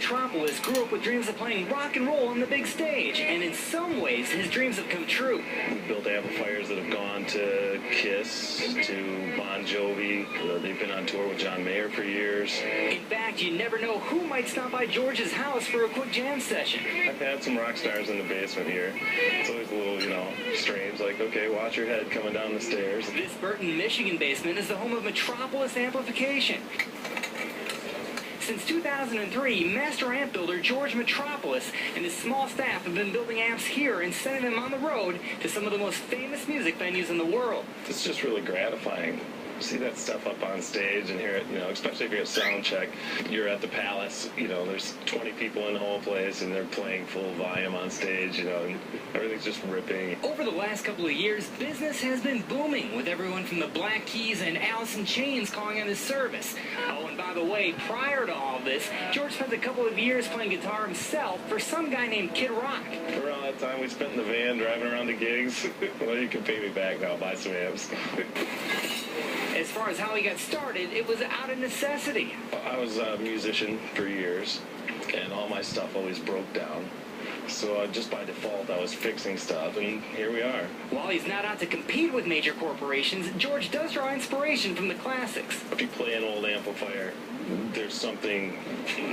Metropoulos grew up with dreams of playing rock and roll on the big stage, and in some ways, his dreams have come true. We've built amplifiers that have gone to Kiss, to Bon Jovi. They've been on tour with John Mayer for years. In fact, you never know who might stop by George's house for a quick jam session. I've had some rock stars in the basement here. It's always a little, strange, like, okay, watch your head coming down the stairs. This Burton, Michigan basement is the home of Metropoulos Amplification. Since 2003, master amp builder George Metropoulos and his small staff have been building amps here and sending them on the road to some of the most famous music venues in the world. It's just really gratifying. See that stuff up on stage and hear it, especially if you're at sound check. You're at the Palace, there's 20 people in the whole place and they're playing full volume on stage, and everything's just ripping. Over the last couple of years, business has been booming with everyone from the Black Keys and Alice in Chains calling on his service. Oh, and by the way, prior to all this, George spent a couple of years playing guitar himself for some guy named Kid Rock. Around that time we spent in the van driving around to gigs. Well, you can pay me back now, buy some amps. As far as how he got started, it was out of necessity. I was a musician for years, and all my stuff always broke down. So just by default, I was fixing stuff, and here we are. While he's not out to compete with major corporations, George does draw inspiration from the classics. If you play an old amplifier, there's something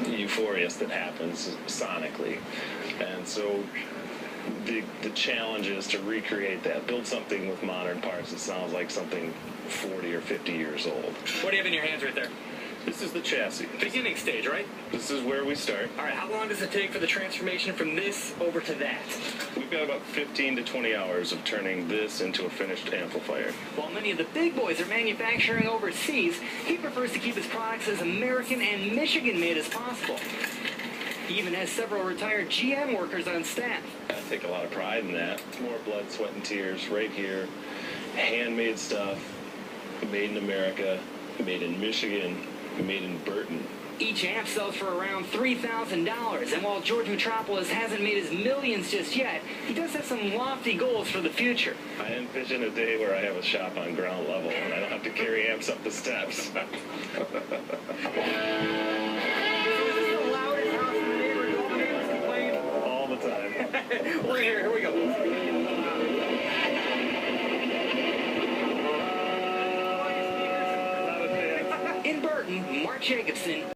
euphorious that happens sonically. And so the challenge is to recreate that, build something with modern parts that sounds like something 40 or 50 years old. What do you have in your hands right there? This is the chassis. Beginning stage, right? This is where we start. All right, how long does it take for the transformation from this over to that? We've got about 15 to 20 hours of turning this into a finished amplifier. While many of the big boys are manufacturing overseas, he prefers to keep his products as American and Michigan-made as possible. He even has several retired GM workers on staff. I take a lot of pride in that. More blood, sweat, and tears right here. Handmade stuff, made in America, made in Michigan, made in Burton. Each amp sells for around $3,000, and while George Metropoulos hasn't made his millions just yet, he does have some lofty goals for the future. I envision a day where I have a shop on ground level and I don't have to carry amps up the steps. All the time. Well, here we go. In Burton, Mark Jacobson.